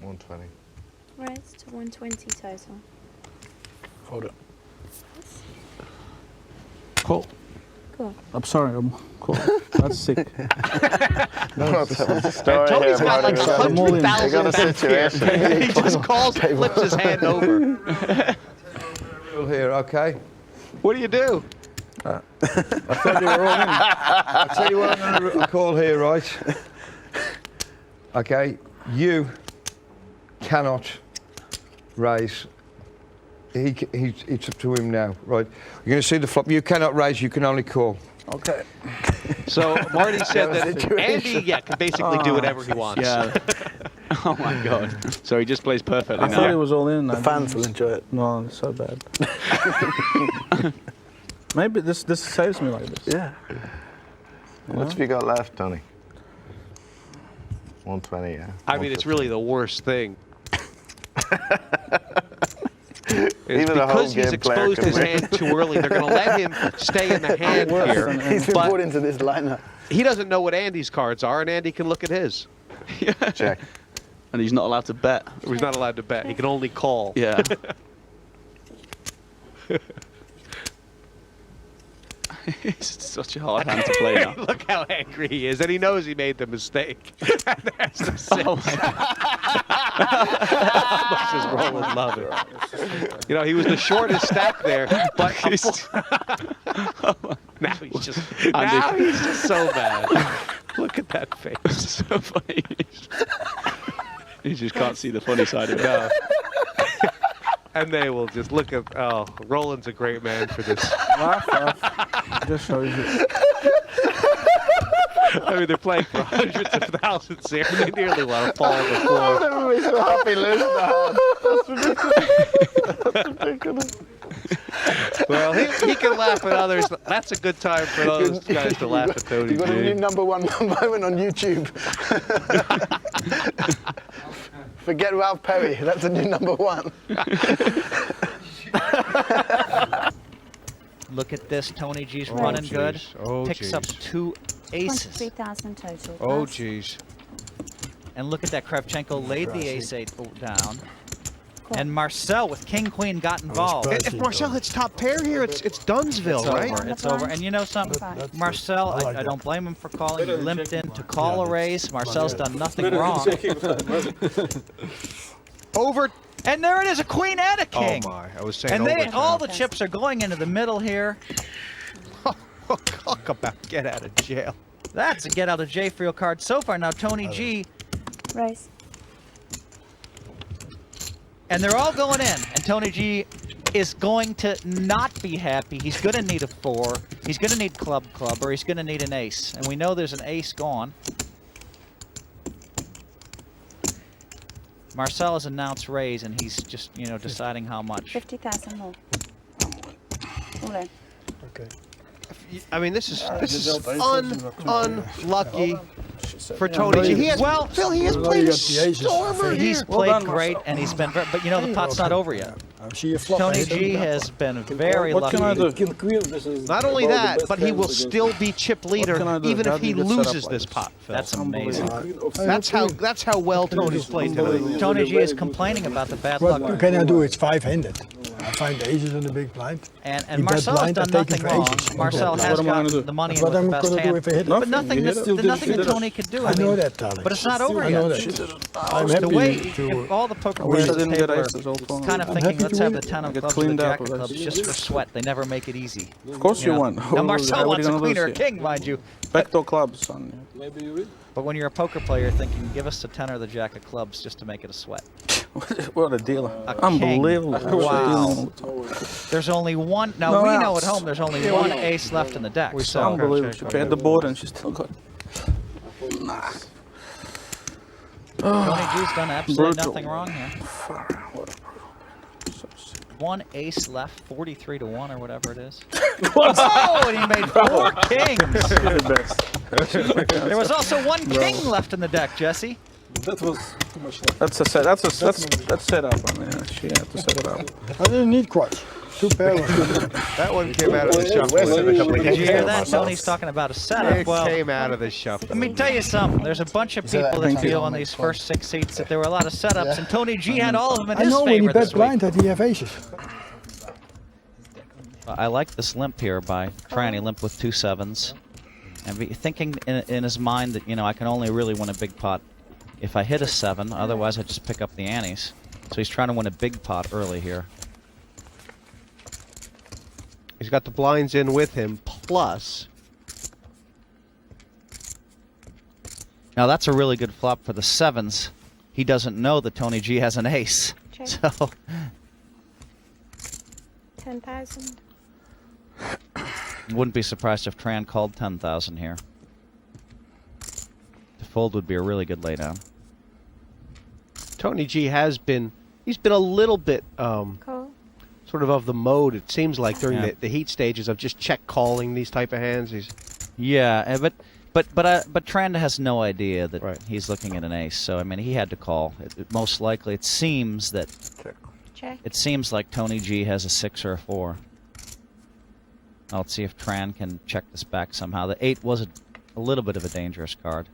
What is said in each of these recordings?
120. Raise to 120 total. Hold it. Cool. Cool. I'm sorry, I'm cool. That's sick. Tony's got like 100,000 They got a situation. He just calls and flips his hand over. Here, okay? What do you do? I thought you were all in. I'll tell you what I'm going to call here, right? Okay, you cannot raise. It's up to him now, right? You're going to see the flop. You cannot raise, you can only call. Okay. So Marty said that Andy, can basically do whatever he wants. Yeah. Oh my God. So he just plays perfectly I now. thought it was all in. The fans will enjoy it. No, it's so bad. Maybe this saves me like this. Yeah. What have you got left, Tony? 120, yeah. I mean, it's really the worst thing. It's Even a because home he's game player exposed can his win. hand too early, they're going to let him stay in the hand here. He's been But brought into this lineup. he doesn't know what Andy's cards are, and Andy can look at his. Check. And he's not allowed to bet. He's not allowed to bet. He can only call. Yeah. It's such a hard hand to play now. Look how angry he is, and he knows he made the mistake. And there's the six. Oh my Much as Roland love it. You know, he was the shortest stack there, but now he's just so bad. Look at that face. It's so funny. You just can't see the funny side of it. No. And they will just look at, oh, Roland's a great man for this. Laugh. Just shows you. I mean, they're playing for hundreds of thousands here. They nearly want to fall on the floor. Never been so happy losing that. That's ridiculous. Well, he can laugh at others. That's a good time for those guys to laugh at Tony You've got a new G. #1 moment on YouTube. Forget Ralph Perry, that's a new #1. Look at this, Tony G's Oh, running geez. good. Oh, Picks up geez. 2 aces. 23,000 total. Oh, Pass. jeez. And look at that, Kravchenko laid the ace-8 down. Cool. And Marcel with king-queen got involved. If Marcel hits top pair here, it's Dunsville, It's right? over, it's over. And you know something? Marcel, I don't blame him for calling. He limped in to call a raise. Marcel's done nothing wrong. Over. And there it is, a queen and a king. Oh my, I was saying And over. all the chips are going into the middle here. Talk about get out of jail. That's a get out of jail free card so far. Now Tony G, Raise. and they're all going in. And Tony G is going to not be happy. He's going to need a 4. He's going to need club, or he's going to need an ace. And we know there's an ace gone. Marcel has announced raise, and he's just, you know, deciding how much. 50,000 more. All in. Okay. I mean, this is unlucky for Tony G. He has, Well, Phil, he has played a stormer He's here. played great, and he's been very, but you know, the pot's not over yet. Tony G has been very What lucky. can I do? Not only that, but he will still be chip leader can I do? even How if do he you get set up loses like this this? pot, Phil. That's amazing. That's how well Tony's played tonight. Tony G is complaining about the bad luck. What can I do? It's 5-handed. I find the aces on the big blind. And If that Marcel has blind, done I take nothing it for wrong. aces. Marcel What has am I gonna got do? the money in What with I'm the best gonna do hand. if I hit it? But nothing that Tony could do. I know that, Alex. But it's not over I know yet. that. I'm The happy way to. if all the poker I wish I players at the didn't get table aces all are time. kind of I'm thinking, happy let's to have win the it. 10 of Get clubs or the cleaned jack up, of clubs that's just for sweat. They never make it easy. Of course you won. Now Marcel What wants are a you queen gonna or a lose king, mind you. here? Backdoor clubs, son. But when you're a poker player thinking, give us the 10 or the jack of clubs just to make it a sweat. What a dealer. A Unbelievable. king. Wow. There's only one. Now No we know outs. at home there's only one ace left in the deck. So Unbelievable. She paid the board and she still got. Nah. Tony G's done absolutely Brutal. nothing wrong here. What a brutal. So sick. One ace left, 43-1 or whatever it is. Oh, and he made 4 kings. You're the best. There was also 1 king left in the deck, Jesse. That was too much. That's a set. That's set up. I mean, she had to set it up. I didn't need quite. Two pair was That one came out of the shuffle. Western a couple of Did you hear games. that? Tony's talking about a setup. It Well, came out of the shuffle. let me tell you something. There's a bunch of So that people that makes feel it on these first 6 seats that there were a lot of setups, Yeah. and Tony G had all of them in I his know when he favor bet this week. blind that he have aces. I like this limp here by Tran. He limped with 2 sevens. And thinking in his mind that, I can only really win a big pot if I hit a 7, otherwise I just pick up the antes. So he's trying to win a big pot early here. He's got the blinds in with him, plus. Now that's a really good flop for the 7s. He doesn't know that Tony G has an ace. Check. So 10,000. wouldn't be surprised if Tran called 10,000 here. To fold would be a really good laydown. Tony G has been, he's been a little bit Call. sort of the mode, it seems like, during Yeah. the heat stages of just check calling these type of hands. He's Yeah, but Tran has no idea that Right. he's looking at an ace. So I mean, he had to call. Most likely, it seems that Check. it seems like Tony G has a 6 or a 4. Now, let's see if Tran can check this back somehow. The 8 was a little bit of a dangerous card.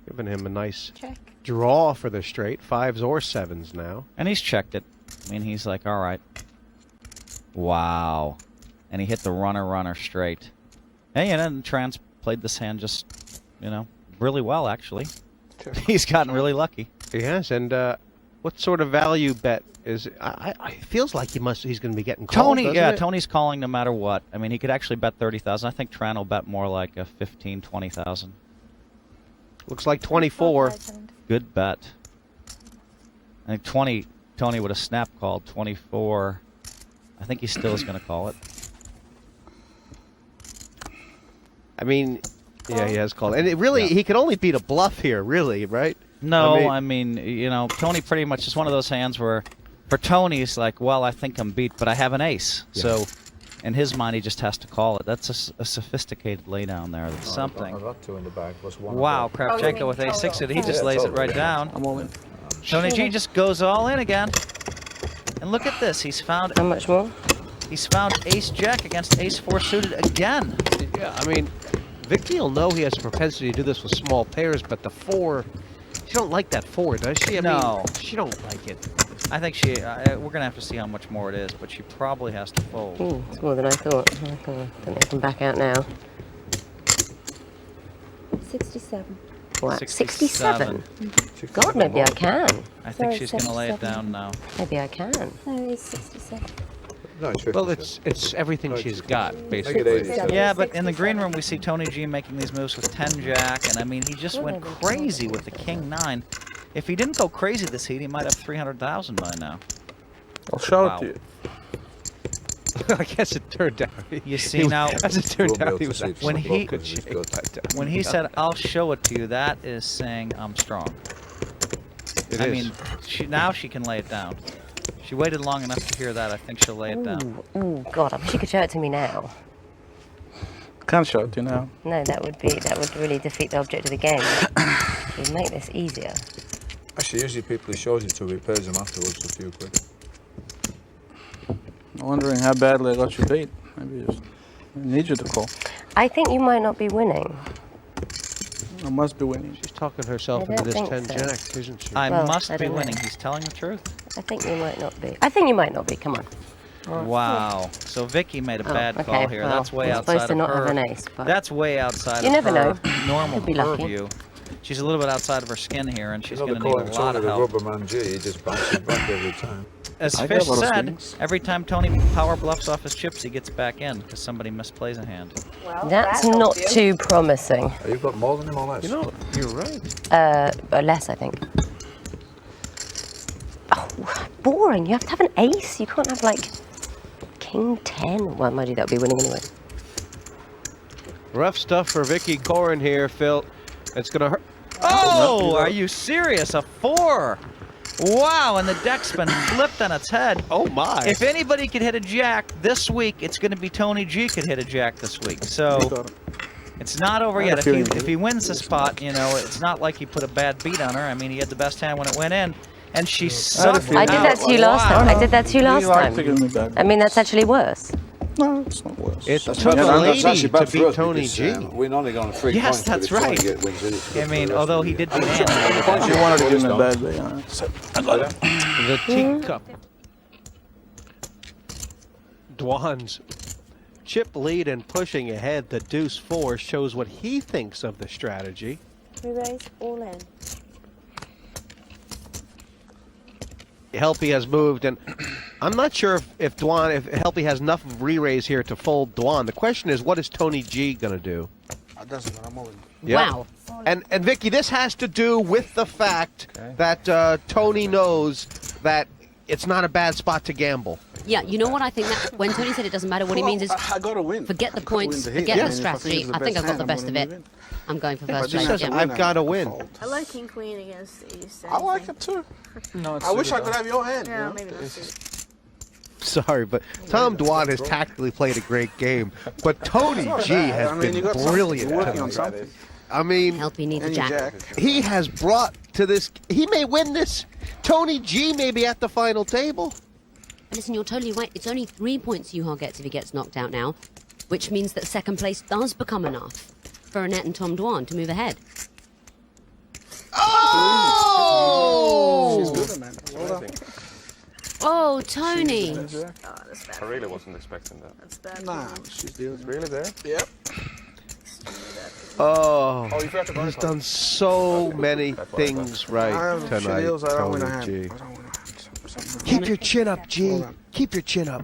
giving him a nice Check. draw for the straight, 5s or 7s now. And he's checked it. I mean, he's like, all right. Wow. And he hit the runner straight. Hey, and then Tran's played this hand just, really well, actually. He's gotten really lucky. He has, and what sort of value bet is? I feels like he's going to be getting called. Tony, doesn't yeah, it? Tony's calling no matter what. I mean, he could actually bet 30,000. I think Tran will bet more like a 15, 20,000. Looks like 24. 4,000. Good bet. I think 20. Tony would have snap called 24. I think he still is going to call it. I mean, yeah, he has called, and it really he could only beat a bluff here, really, right? No, I mean, Tony pretty much is one of those hands where, for Tony, it's like, well, I think I'm beat, but I have an ace. Yeah. So, in his mind, he just has to call it. That's a sophisticated laydown there. That's something. I got 2 in the bag. Plus 1. Wow, Kravchenko with ace-6, he just lays it right down. I'm all in. Tony G just goes all in again. And look at this. He's found How much more? He's found ace-jack against ace-4 suited again. Yeah, I mean, Vicky will know he has a propensity to do this with small pairs, but the 4, she don't like that 4, does she? I No. mean, she don't like it. I think she. We're gonna have to see how much more it is, but she probably has to fold. Ooh, it's more than I thought. I don't think I can back out now. 67. What? 67. 67? God, maybe I can. I think Sorry, she's gonna lay it 77. down now. Maybe I can. No, it's 67. No, it's 50. Well, it's everything she's got, Make basically. it 87. Yeah, but in the green room we see Tony G making these moves with 10-jack, and I mean he just went crazy with the king-9. If he didn't go crazy this heat, he might have 300,000 by now. I'll show Wow. it to you. I guess it turned out. You see now, As it turned We'll out, be he able to was see when it's he- good, it's good. when he said, "I'll show it to you," that is saying I'm strong. It I is. mean, now she can lay it down. She waited long enough to hear that. I think she'll lay it down. Ooh, God, I wish you could show it to me now. Can't show it to you now. No, that would really defeat the object of the game. It would make this easier. Actually, usually people who shows it to me pays them afterwards a few quid. I'm wondering how badly I got you beat. Maybe just I need you to call. I think you might not be winning. I must be winning. She's talking herself I into don't this think 10 so. jack, isn't she? I Well, must I be don't know. winning. He's telling the truth. I think you might not be. I think you might not be. Come on. Wow. So Vicky made a bad okay, call here. well, That's way you're outside supposed to of not her. have an ace, but That's way outside You of never her know. normal Could be lucky. purview. She's a little bit outside of her skin here, and she's You know going the to calling need a lot of the help. rubber man G, he just bounces back every time. As I Fish got a lot of said, swings. every time Tony power bluffs off his chips, he gets back in because somebody misplays a hand. that's not too promising. Oh, you've got more than him or less? You know, you're right. Less, I think. Oh, boring. You have to have an ace. You can't have like king 10. Well, mind you, that would be winning anyway. Rough stuff for Vicky Coren here, Phil. It's going to hurt. Oh, are you serious? A 4? Wow, and the deck's been flipped on its head. Oh, my. If anybody could hit a jack this week, it's going to be Tony G could hit a jack this week. So it's not over I had yet. a If feeling he wins this spot, it's not like he put a bad beat on her. I mean, he had the best hand when it went in. And she sucked. I did that to you last time. I did that to you last time. To give me back. I mean, that's actually worse. No, it's not worse. It That's took better. a that's lady actually to bad for beat us Tony because, G. we're only going to 3 Yes, points. that's but if Tony right. get wins, it's good I for mean, the rest although of he us. did beat Annie. You wanted to give me a bad day. Huh? So, I got it. The teacup. Dwan's chip lead and pushing ahead. The deuce 4 shows what he thinks of the strategy. Re-raise all in. Helppi has moved, and I'm not sure if Helppi has enough re-raise here to fold Dwan. The question is, what is Tony G going to do? Doesn't, I'm moving. Wow. And Vicky, this has to do with the fact that Tony knows that it's not a bad spot to gamble. Yeah, you know what I think? That when Tony said it doesn't matter, what he means is I gotta win. forget the I gotta win points, the hit. forget Yeah. the strategy. I think I've got the best of it. I'm going for first She place. says, Yeah. I've got to win. I like king queen against ace. I like it too. No, I wish I could have your hand. Yeah, you know? maybe that's it. Sorry, but Tom Dwan has tactically played a great game, but Tony G has been you got brilliant You're working on tonight. something. I mean, Helppi needs a And jack. he has brought to this. He may win this. Tony G may be at the final table. Listen, you're totally right. It's only 3 points Juha gets if he gets knocked out now, which means that second place does become enough for Annette and Tom Dwan to move ahead. Oh! She's good, man. Well done. Oh, Tony. Oh, that's bad. I really wasn't expecting that. That's bad. Nah, she's dealing. Really there? Yep. Oh, Oh, you forgot to he's done so many things right I have tonight, deals, I don't win a Tony hand. G. I don't win a hand. Keep your chin up, G. Keep your chin up.